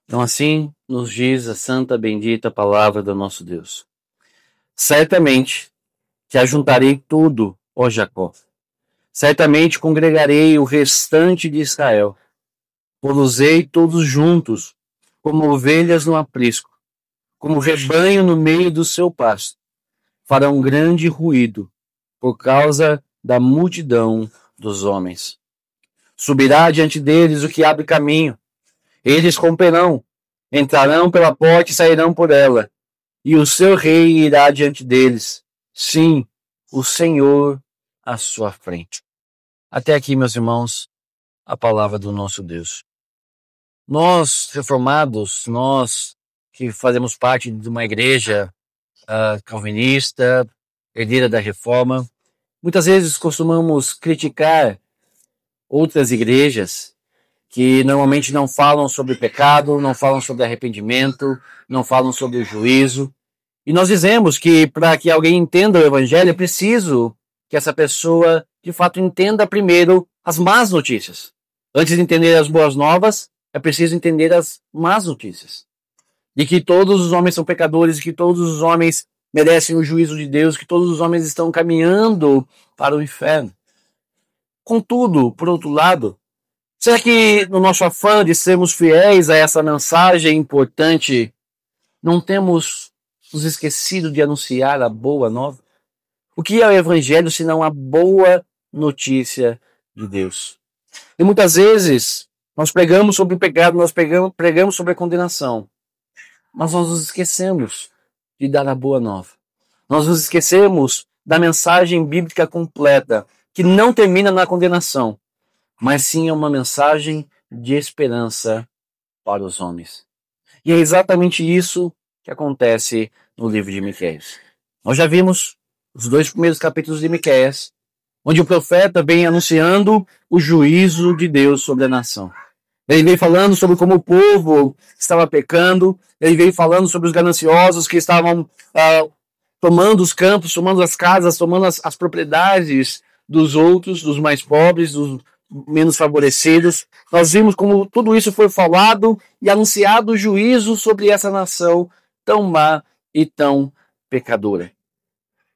Então assim nos diz a santa bendita palavra do nosso Deus. Certamente te ajuntarei tudo, ó Jacó. Certamente congregarei o restante de Israel. Pô-los-ei todos juntos, como ovelhas no aprisco, como rebanho no meio do seu pasto. Farão grande ruído, por causa da multidão dos homens. Subirá diante deles o que abre caminho. Eles romperão, entrarão pela porta e sairão por ela. E o seu rei irá diante deles. Sim, o Senhor à sua frente. Até aqui, meus irmãos, a palavra do nosso Deus. Nós, reformados, nós que fazemos parte de uma igreja calvinista, herdeira da reforma, muitas vezes costumamos criticar outras igrejas que normalmente não falam sobre pecado, não falam sobre arrependimento, não falam sobre o juízo. E nós dizemos que para que alguém entenda o evangelho é preciso que essa pessoa de fato entenda primeiro as más notícias. Antes de entender as boas novas, é preciso entender as más notícias. De que todos os homens são pecadores, que todos os homens merecem o juízo de Deus, que todos os homens estão caminhando para o inferno. Contudo, por outro lado, será que no nosso afã de sermos fiéis a essa mensagem importante, não temos nos esquecido de anunciar a boa nova? O que é o evangelho senão a boa notícia de Deus? E muitas vezes nós pregamos sobre o pecado, nós pregamos sobre a condenação, mas nós nos esquecemos de dar a boa nova. Nós nos esquecemos da mensagem bíblica completa, que não termina na condenação, mas sim é uma mensagem de esperança para os homens. E é exatamente isso que acontece no livro de Miqueias. Nós já vimos os 2 primeiros capítulos de Miqueias, onde o profeta vem anunciando o juízo de Deus sobre a nação. Ele veio falando sobre como o povo estava pecando, ele veio falando sobre os gananciosos que estavam tomando os campos, tomando as casas, tomando as propriedades dos outros, dos mais pobres, dos menos favorecidos. Nós vimos como tudo isso foi falado e anunciado o juízo sobre essa nação tão má e tão pecadora.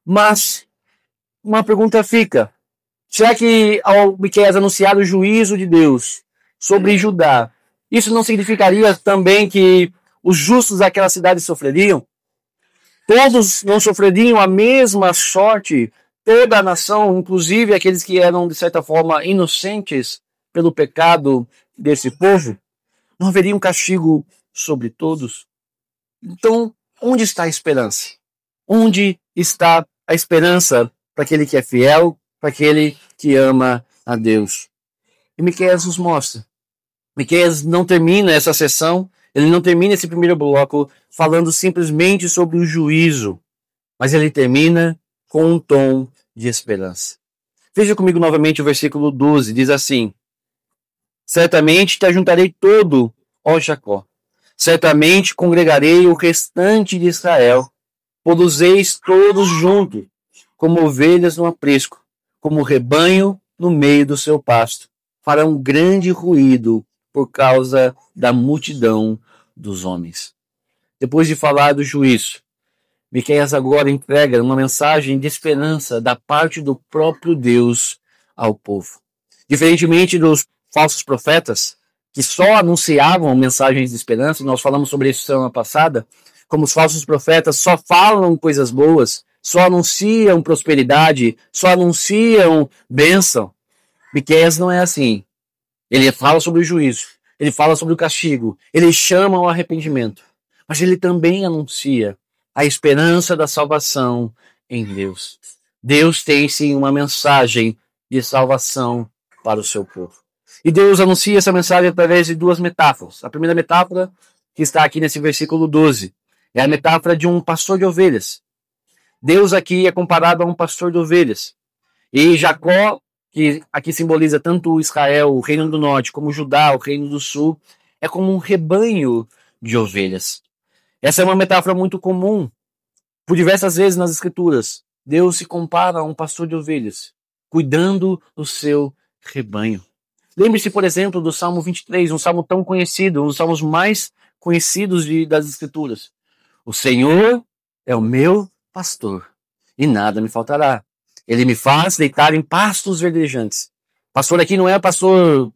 Mas uma pergunta fica: será que ao Miqueias anunciar o juízo de Deus sobre Judá, isso não significaria também que os justos daquela cidade sofreriam? Todos não sofreriam a mesma sorte? Toda a nação, inclusive aqueles que eram, de certa forma, inocentes pelo pecado desse povo? Não haveria um castigo sobre todos? Então, onde está a esperança? Onde está a esperança para aquele que é fiel, para aquele que ama a Deus? E Miqueias nos mostra. Miqueias não termina essa sessão, ele não termina esse primeiro bloco falando simplesmente sobre o juízo, mas ele termina com um tom de esperança. Veja comigo novamente o versículo 12, diz assim: certamente te ajuntarei todo, ó Jacó. Certamente congregarei o restante de Israel. Pô-los-eis todos juntos, como ovelhas no aprisco, como rebanho no meio do seu pasto. Farão grande ruído por causa da multidão dos homens. Depois de falar do juízo, Miqueias agora entrega uma mensagem de esperança da parte do próprio Deus ao povo. Diferentemente dos falsos profetas, que só anunciavam mensagens de esperança, e nós falamos sobre isso semana passada, como os falsos profetas só falam coisas boas, só anunciam prosperidade, só anunciam bênção. Miqueias não é assim. Ele fala sobre o juízo, ele fala sobre o castigo, ele chama ao arrependimento, mas ele também anuncia a esperança da salvação em Deus. Deus tem sim uma mensagem de salvação para o seu povo. E Deus anuncia essa mensagem através de 2 metáforas. A primeira metáfora, que está aqui nesse versículo 12, é a metáfora de um pastor de ovelhas. Deus aqui é comparado a um pastor de ovelhas. E Jacó, que aqui simboliza tanto Israel, o reino do norte, como Judá, o reino do sul, é como um rebanho de ovelhas. Essa é uma metáfora muito comum. Por diversas vezes nas Escrituras, Deus se compara a um pastor de ovelhas, cuidando do seu rebanho. Lembre-se, por exemplo, do Salmo 23, um salmo tão conhecido, um dos salmos mais conhecidos das Escrituras. O Senhor é o meu pastor, e nada me faltará. Ele me faz deitar em pastos verdejantes. Pastor aqui não é pastor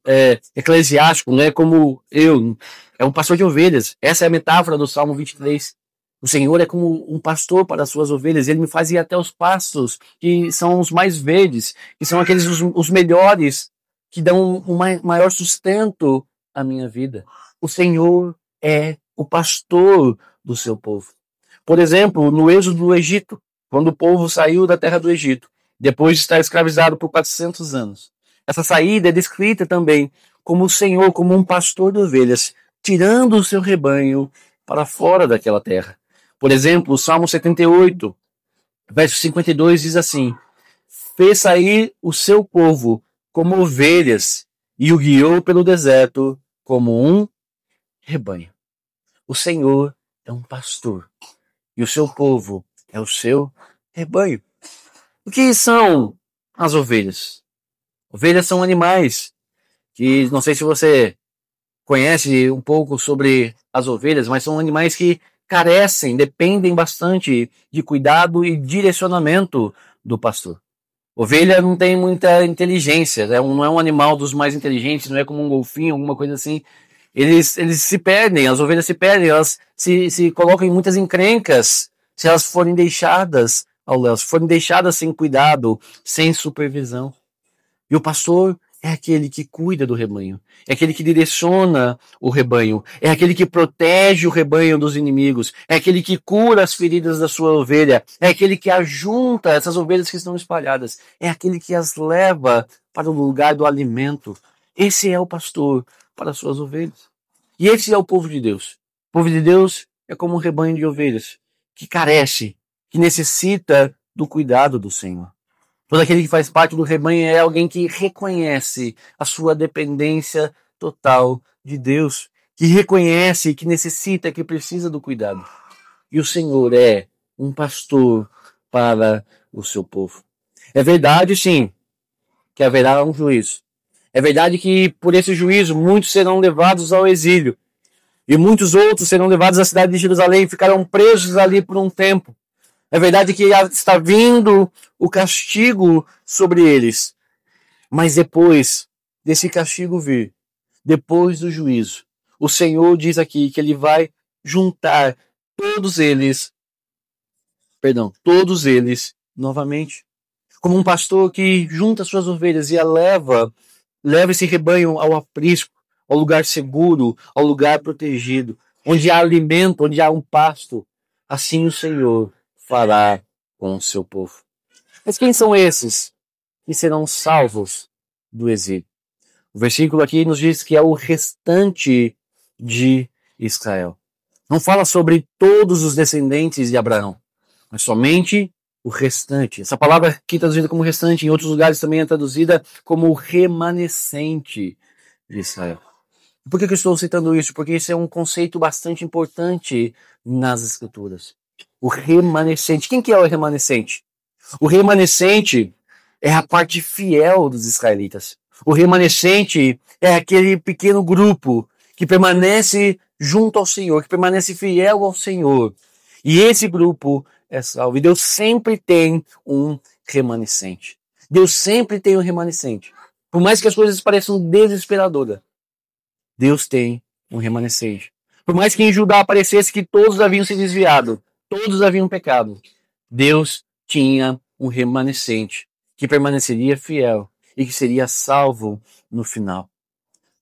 eclesiástico, não é como eu, é um pastor de ovelhas. Essa é a metáfora do Salmo 23. O Senhor é como um pastor para as suas ovelhas. Ele me faz ir até os pastos, que são os mais verdes, que são aqueles os melhores, que dão um maior sustento à minha vida. O Senhor é o pastor do seu povo. Por exemplo, no êxodo do Egito, quando o povo saiu da terra do Egito, depois de estar escravizado por 400 anos. Essa saída é descrita também como o Senhor, como um pastor de ovelhas, tirando o seu rebanho para fora daquela terra. Por exemplo, o Salmo 78, verso 52 diz assim: fez sair o seu povo como ovelhas e o guiou pelo deserto como um rebanho. O Senhor é um pastor e o seu povo é o seu rebanho. O que são as ovelhas? Ovelhas são animais que, não sei se você conhece um pouco sobre as ovelhas, mas são animais que carecem, dependem bastante de cuidado e direcionamento do pastor. Ovelha não tem muita inteligência, não é um animal dos mais inteligentes, não é como um golfinho, alguma coisa assim. Eles se perdem, as ovelhas se perdem, elas se colocam em muitas encrencas se elas forem deixadas ao léu, se forem deixadas sem cuidado, sem supervisão. E o pastor é aquele que cuida do rebanho, é aquele que direciona o rebanho, é aquele que protege o rebanho dos inimigos, é aquele que cura as feridas da sua ovelha, é aquele que ajunta essas ovelhas que estão espalhadas, é aquele que as leva para o lugar do alimento. Esse é o pastor para as suas ovelhas. E esse é o povo de Deus. O povo de Deus é como um rebanho de ovelhas que carece, que necessita do cuidado do Senhor. Todo aquele que faz parte do rebanho é alguém que reconhece a sua dependência total de Deus, que reconhece que necessita, que precisa do cuidado. E o Senhor é um pastor para o seu povo. É verdade, sim, que haverá um juízo. É verdade que por esse juízo muitos serão levados ao exílio e muitos outros serão levados à cidade de Jerusalém e ficarão presos ali por um tempo. É verdade que está vindo o castigo sobre eles. Mas depois desse castigo vir, depois do juízo, o Senhor diz aqui que ele vai juntar todos eles novamente. Como um pastor que junta suas ovelhas e a leva esse rebanho ao aprisco, ao lugar seguro, ao lugar protegido, onde há alimento, onde há um pasto. Assim o Senhor fará com o seu povo. Mas quem são esses que serão salvos do exílio? O versículo aqui nos diz que é o restante de Israel. Não fala sobre todos os descendentes de Abraão, mas somente o restante. Essa palavra aqui traduzida como restante, em outros lugares também é traduzida como remanescente de Israel. Por que eu estou citando isso? Porque isso é um conceito bastante importante nas Escrituras. O remanescente. Quem que é o remanescente? O remanescente é a parte fiel dos israelitas. O remanescente é aquele pequeno grupo que permanece junto ao Senhor, que permanece fiel ao Senhor. E esse grupo é salvo. E Deus sempre tem um remanescente. Deus sempre tem um remanescente. Por mais que as coisas pareçam desesperadoras, Deus tem um remanescente. Por mais que em Judá parecesse que todos haviam se desviado, todos haviam pecado, Deus tinha um remanescente que permaneceria fiel e que seria salvo no final.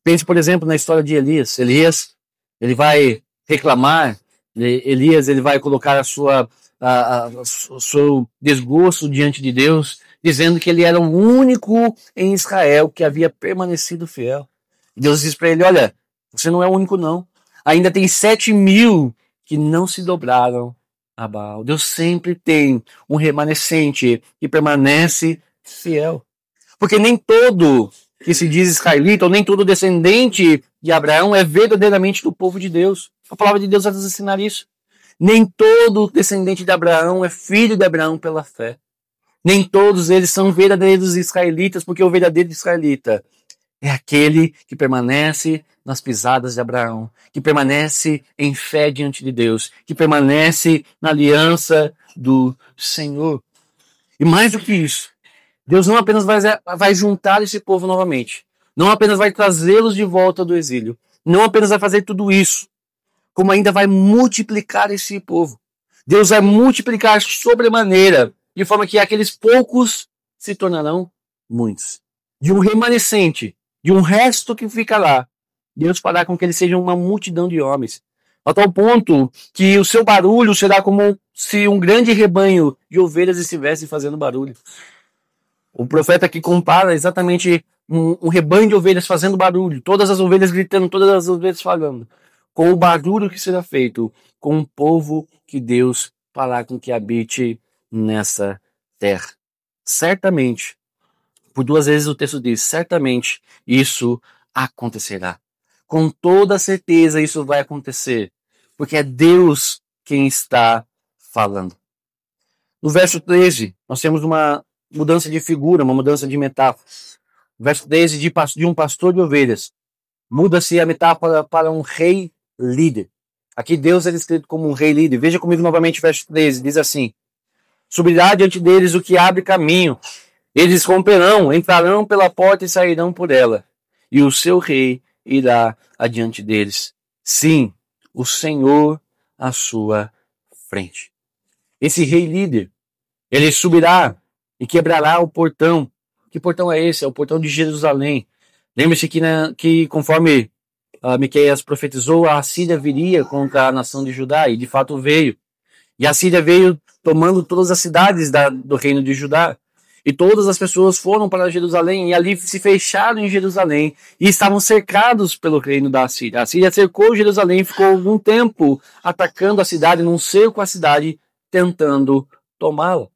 Pense, por exemplo, na história de Elias. Elias, ele vai reclamar, Elias, ele vai colocar o seu desgosto diante de Deus, dizendo que ele era o único em Israel que havia permanecido fiel. Deus diz para ele: olha, você não é o único não. Ainda tem 7.000 que não se dobraram a Baal. Deus sempre tem um remanescente que permanece fiel. Porque nem todo que se diz israelita, ou nem todo descendente de Abraão é verdadeiramente do povo de Deus. A palavra de Deus vai nos ensinar isso. Nem todo descendente de Abraão é filho de Abraão pela fé. Nem todos eles são verdadeiros israelitas, porque o verdadeiro israelita É aquele que permanece nas pisadas de Abraão, que permanece em fé diante de Deus, que permanece na aliança do Senhor. E mais do que isso, Deus não apenas vai juntar esse povo novamente, não apenas vai trazê-los de volta do exílio, não apenas vai fazer tudo isso, como ainda vai multiplicar esse povo. Deus vai multiplicar sobremaneira, de forma que aqueles poucos se tornarão muitos. De um remanescente, de um resto que fica lá, Deus fará com que eles sejam uma multidão de homens, a tal ponto que o seu barulho será como se um grande rebanho de ovelhas estivesse fazendo barulho. O profeta aqui compara exatamente um rebanho de ovelhas fazendo barulho, todas as ovelhas gritando, todas as ovelhas falando, com o barulho que será feito com o povo que Deus fará com que habite nessa terra. Certamente, por duas vezes o texto diz, certamente isso acontecerá. Com toda certeza isso vai acontecer, porque é Deus quem está falando. No verso 13, nós temos uma mudança de figura, uma mudança de metáfora. O verso 13 de um pastor de ovelhas. Muda-se a metáfora para um rei líder. Aqui Deus é descrito como um rei líder. Veja comigo novamente o verso 13, diz assim: subirá diante deles o que abre caminho. Eles romperão, entrarão pela porta e sairão por ela. E o seu rei irá adiante deles. Sim, o Senhor à sua frente. Esse rei líder, ele subirá e quebrará o portão. Que portão é esse? É o portão de Jerusalém. Lembre-se que conforme Miqueias profetizou, a Assíria viria contra a nação de Judá, e de fato veio. E a Síria veio tomando todas as cidades do reino de Judá. E todas as pessoas foram para Jerusalém e ali se fecharam em Jerusalém e estavam cercados pelo reino da Síria. A Síria cercou Jerusalém e ficou algum tempo atacando a cidade, num cerco à cidade, tentando tomá-la.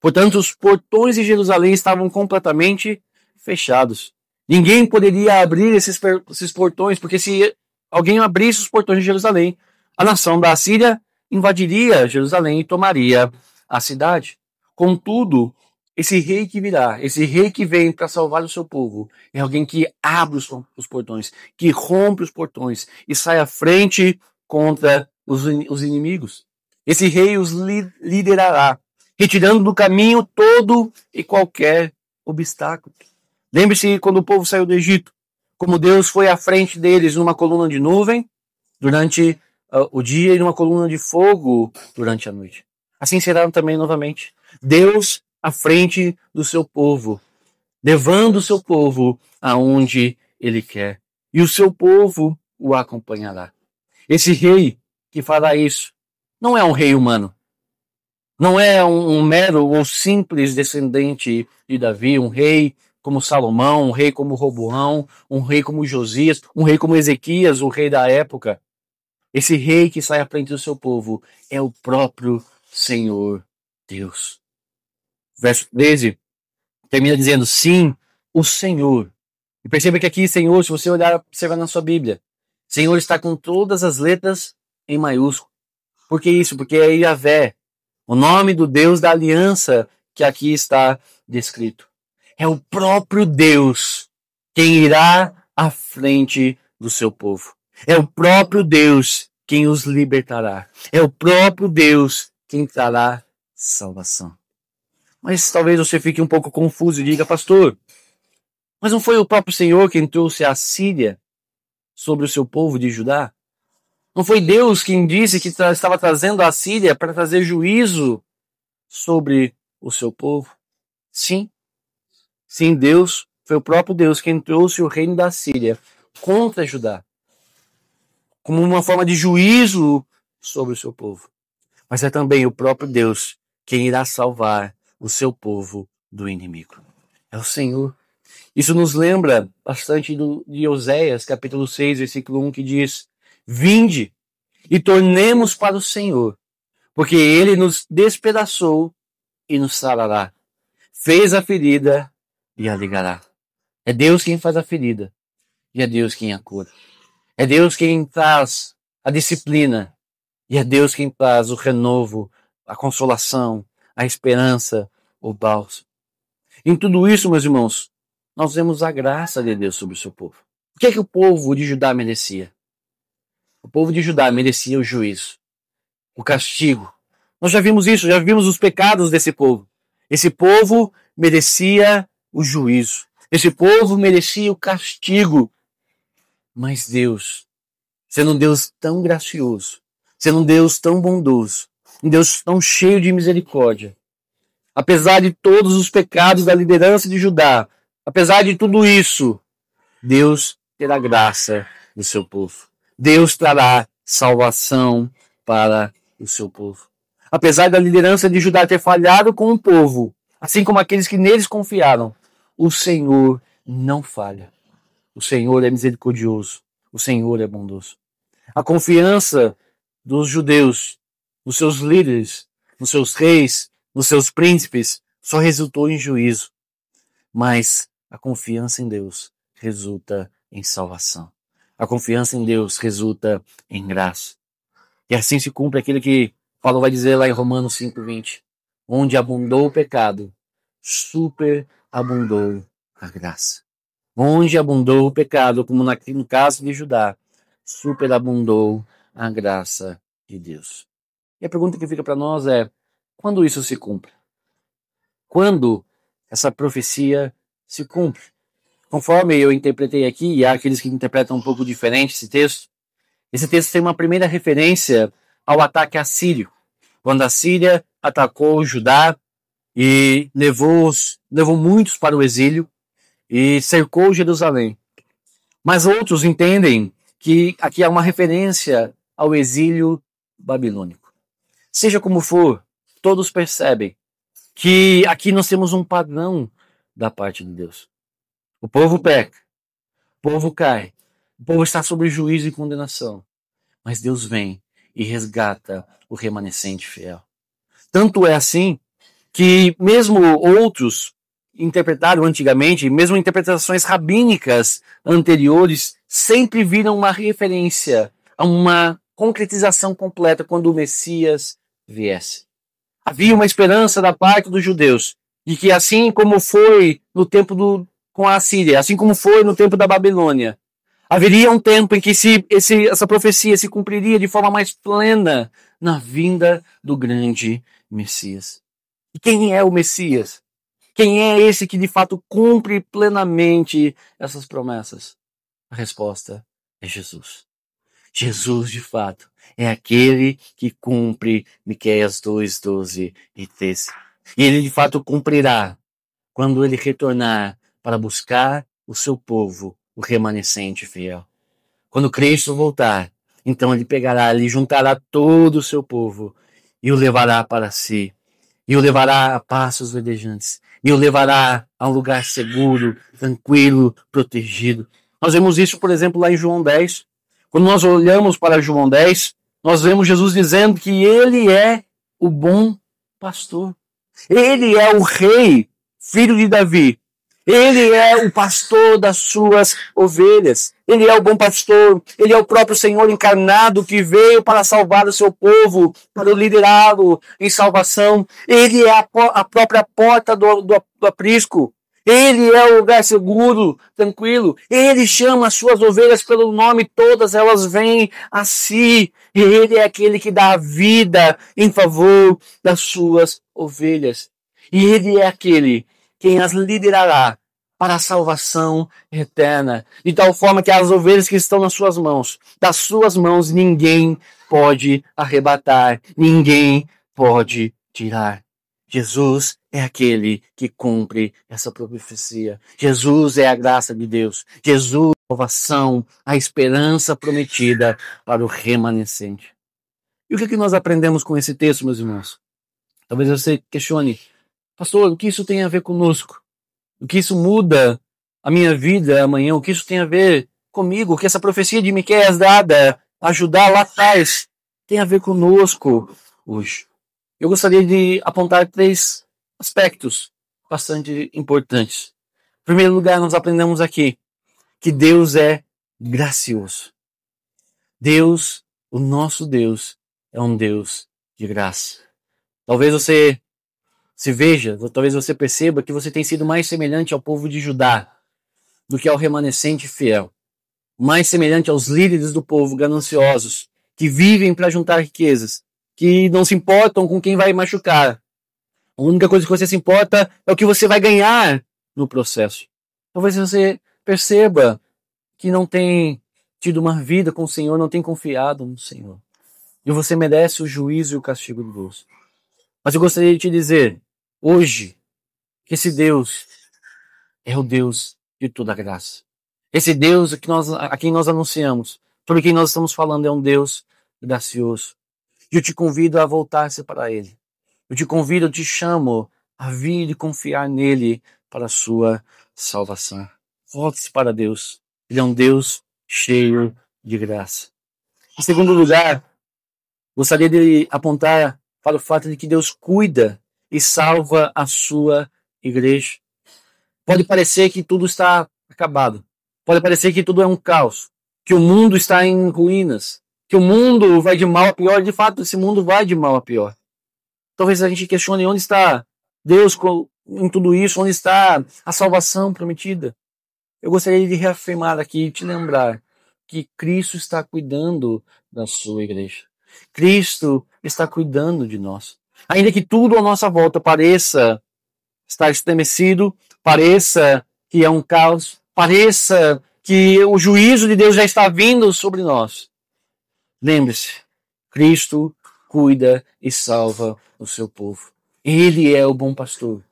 Portanto, os portões de Jerusalém estavam completamente fechados. Ninguém poderia abrir esses portões, porque se alguém abrisse os portões de Jerusalém, a nação da Síria invadiria Jerusalém e tomaria a cidade. Contudo, esse rei que virá, esse rei que vem para salvar o seu povo, é alguém que abre os portões, que rompe os portões e sai à frente contra os inimigos. Esse rei os liderará, retirando do caminho todo e qualquer obstáculo. Lembre-se quando o povo saiu do Egito, como Deus foi à frente deles numa coluna de nuvem durante o dia e numa coluna de fogo durante a noite. Assim será também novamente. Deus à frente do seu povo, levando o seu povo aonde ele quer. E o seu povo o acompanhará. Esse rei que fará isso não é um rei humano. Não é um mero ou simples descendente de Davi, um rei como Salomão, um rei como Roboão, um rei como Josias, um rei como Ezequias, o rei da época. Esse rei que sai à frente do seu povo é o próprio Senhor Deus. Verso 13 termina dizendo, sim, o Senhor. E perceba que aqui, Senhor, se você observar na sua Bíblia, Senhor está com todas as letras em maiúsculo. Por que isso? Porque é Yahvé, o nome do Deus da aliança que aqui está descrito. É o próprio Deus quem irá à frente do seu povo. É o próprio Deus quem os libertará. É o próprio Deus quem trará salvação. Mas talvez você fique um pouco confuso e diga, pastor, mas não foi o próprio Senhor quem trouxe a Síria sobre o seu povo de Judá? Não foi Deus quem disse que estava trazendo a Síria para trazer juízo sobre o seu povo? Sim. Sim, Deus, foi o próprio Deus quem trouxe o reino da Síria contra Judá, como uma forma de juízo sobre o seu povo. Mas é também o próprio Deus quem irá salvar o seu povo do inimigo. É o Senhor. Isso nos lembra bastante de Oséias, capítulo 6, versículo 1, que diz, vinde e tornemos para o Senhor, porque ele nos despedaçou e nos sarará. Fez a ferida e a ligará. É Deus quem faz a ferida e é Deus quem a cura. É Deus quem traz a disciplina e é Deus quem traz o renovo, a consolação, a esperança, o bálsamo. Em tudo isso, meus irmãos, nós vemos a graça de Deus sobre o seu povo. O que é que o povo de Judá merecia? O povo de Judá merecia o juízo, o castigo. Nós já vimos isso, já vimos os pecados desse povo. Esse povo merecia o juízo. Esse povo merecia o castigo. Mas Deus, sendo um Deus tão gracioso, sendo um Deus tão bondoso, um Deus tão cheio de misericórdia, apesar de todos os pecados da liderança de Judá, apesar de tudo isso, Deus terá graça do seu povo. Deus trará salvação para o seu povo. Apesar da liderança de Judá ter falhado com o povo, assim como aqueles que neles confiaram, o Senhor não falha. O Senhor é misericordioso. O Senhor é bondoso. A confiança dos judeus, nos seus líderes, nos seus reis, nos seus príncipes, só resultou em juízo. Mas a confiança em Deus resulta em salvação. A confiança em Deus resulta em graça. E assim se cumpre aquilo que Paulo vai dizer lá em Romanos 5:20. Onde abundou o pecado, superabundou a graça. Onde abundou o pecado, como no caso de Judá, superabundou a graça de Deus. E a pergunta que fica para nós é, quando isso se cumpre? Quando essa profecia se cumpre? Conforme eu interpretei aqui, e há aqueles que interpretam um pouco diferente esse texto tem uma primeira referência ao ataque assírio, quando a Síria atacou Judá e levou muitos para o exílio e cercou Jerusalém. Mas outros entendem que aqui há uma referência ao exílio babilônico. Seja como for, todos percebem que aqui nós temos um padrão da parte de Deus. O povo peca, o povo cai, o povo está sob juízo e condenação. Mas Deus vem e resgata o remanescente fiel. Tanto é assim que mesmo outros interpretaram antigamente, mesmo interpretações rabínicas anteriores, sempre viram uma referência a uma concretização completa quando o Messias viesse. Havia uma esperança da parte dos judeus de que assim como foi no tempo com a Assíria, assim como foi no tempo da Babilônia, haveria um tempo em que essa profecia se cumpriria de forma mais plena na vinda do grande Messias. E quem é o Messias? Quem é esse que de fato cumpre plenamente essas promessas? A resposta é Jesus. Jesus, de fato, é aquele que cumpre Miqueias 2:12 e 13. E ele de fato cumprirá quando ele retornar para buscar o seu povo, o remanescente fiel. Quando Cristo voltar, então ele juntará todo o seu povo e o levará para si. E o levará a pastos verdejantes. E o levará a um lugar seguro, tranquilo, protegido. Nós vemos isso, por exemplo, lá em João 10. Quando nós olhamos para João 10, nós vemos Jesus dizendo que ele é o bom pastor. Ele é o rei, filho de Davi. Ele é o pastor das suas ovelhas. Ele é o bom pastor. Ele é o próprio Senhor encarnado que veio para salvar o seu povo, para liderá-lo em salvação. Ele é a própria porta do aprisco. Ele é o lugar seguro, tranquilo. Ele chama as suas ovelhas pelo nome, todas elas vêm a si. E ele é aquele que dá a vida em favor das suas ovelhas. E ele é aquele quem as liderará para a salvação eterna, de tal forma que as ovelhas que estão nas suas mãos, das suas mãos ninguém pode arrebatar, ninguém pode tirar. Jesus é aquele que cumpre essa profecia. Jesus é a graça de Deus. Jesus é a salvação, a esperança prometida para o remanescente. E o que nós aprendemos com esse texto, meus irmãos? Talvez você questione, pastor, o que isso tem a ver conosco? O que isso muda a minha vida amanhã? O que isso tem a ver comigo? O que essa profecia de Miqueias dada ajudar lá atrás tem a ver conosco hoje? Eu gostaria de apontar 3 aspectos bastante importantes. Em primeiro lugar, nós aprendemos aqui que Deus é gracioso. Deus, o nosso Deus, é um Deus de graça. Talvez você se veja, talvez você perceba que você tem sido mais semelhante ao povo de Judá do que ao remanescente fiel, mais semelhante aos líderes do povo gananciosos, que vivem para juntar riquezas, que não se importam com quem vai machucar. A única coisa que você se importa é o que você vai ganhar no processo. Talvez você perceba que não tem tido uma vida com o Senhor, não tem confiado no Senhor. E você merece o juízo e o castigo de Deus. Mas eu gostaria de te dizer, hoje, que esse Deus é o Deus de toda graça. Esse Deus a quem nós anunciamos, sobre quem nós estamos falando, é um Deus gracioso. E eu te convido a voltar-se para Ele. Eu te convido, eu te chamo a vir e confiar nele para a sua salvação. Volte-se para Deus. Ele é um Deus cheio de graça. Em segundo lugar, gostaria de apontar para o fato de que Deus cuida e salva a sua igreja. Pode parecer que tudo está acabado. Pode parecer que tudo é um caos. Que o mundo está em ruínas. Que o mundo vai de mal a pior. De fato, esse mundo vai de mal a pior. Talvez a gente questione onde está Deus em tudo isso, onde está a salvação prometida. Eu gostaria de reafirmar aqui e te lembrar que Cristo está cuidando da sua igreja. Cristo está cuidando de nós. Ainda que tudo à nossa volta pareça estar estremecido, pareça que é um caos, pareça que o juízo de Deus já está vindo sobre nós. Lembre-se, Cristo cuida e salva o seu povo. Ele é o bom pastor.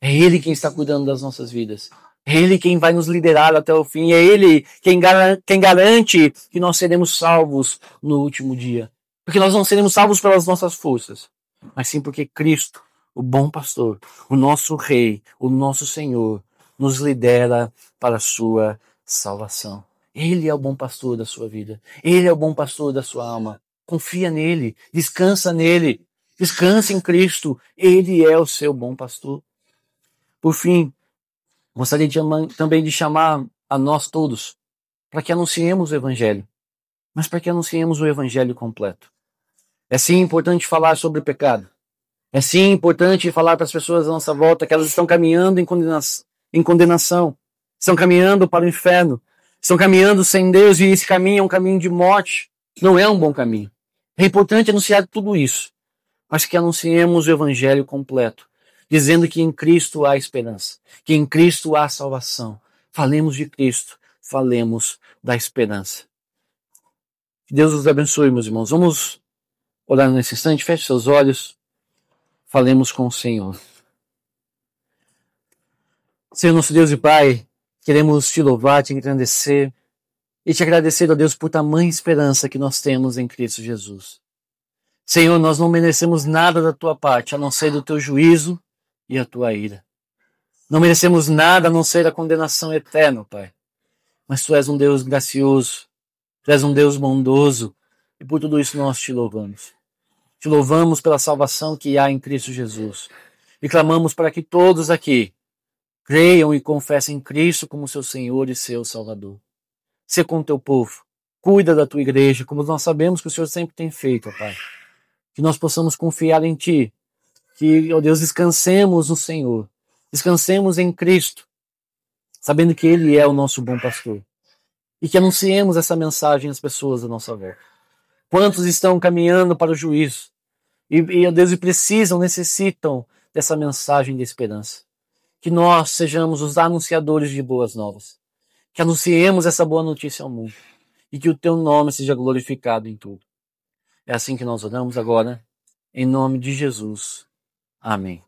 É Ele quem está cuidando das nossas vidas. É Ele quem vai nos liderar até o fim. É Ele quem garante que nós seremos salvos no último dia. Porque nós não seremos salvos pelas nossas forças, mas sim porque Cristo, o bom pastor, o nosso Rei, o nosso Senhor, nos lidera para a sua salvação. Ele é o bom pastor da sua vida. Ele é o bom pastor da sua alma. Confia nele, descansa nele, descansa em Cristo. Ele é o seu bom pastor. Por fim, gostaria também de chamar a nós todos para que anunciemos o Evangelho, mas para que anunciemos o Evangelho completo. É sim importante falar sobre o pecado. É sim importante falar para as pessoas à nossa volta que elas estão caminhando em condenação, estão caminhando para o inferno, estão caminhando sem Deus e esse caminho é um caminho de morte, não é um bom caminho. É importante anunciar tudo isso, mas que anunciemos o Evangelho completo, dizendo que em Cristo há esperança, que em Cristo há salvação. Falemos de Cristo, falemos da esperança. Que Deus os abençoe, meus irmãos. Vamos orar nesse instante, feche seus olhos, falemos com o Senhor. Senhor nosso Deus e Pai, queremos te louvar, te engrandecer e te agradecer, ó Deus, por tamanha esperança que nós temos em Cristo Jesus. Senhor, nós não merecemos nada da tua parte, a não ser do teu juízo e a tua ira. Não merecemos nada a não ser a condenação eterna, Pai. Mas tu és um Deus gracioso, tu és um Deus bondoso, e por tudo isso nós te louvamos. Te louvamos pela salvação que há em Cristo Jesus. E clamamos para que todos aqui creiam e confessem Cristo como seu Senhor e seu Salvador. Sê com o teu povo, cuida da tua igreja, como nós sabemos que o Senhor sempre tem feito, ó Pai. Que nós possamos confiar em Ti, que, ó Deus, descansemos no Senhor, descansemos em Cristo, sabendo que Ele é o nosso bom pastor. E que anunciemos essa mensagem às pessoas da nossa volta. Quantos estão caminhando para o juízo? E ó Deus, necessitam dessa mensagem de esperança. Que nós sejamos os anunciadores de boas novas. Que anunciemos essa boa notícia ao mundo. E que o teu nome seja glorificado em tudo. É assim que nós oramos agora, em nome de Jesus. Amém.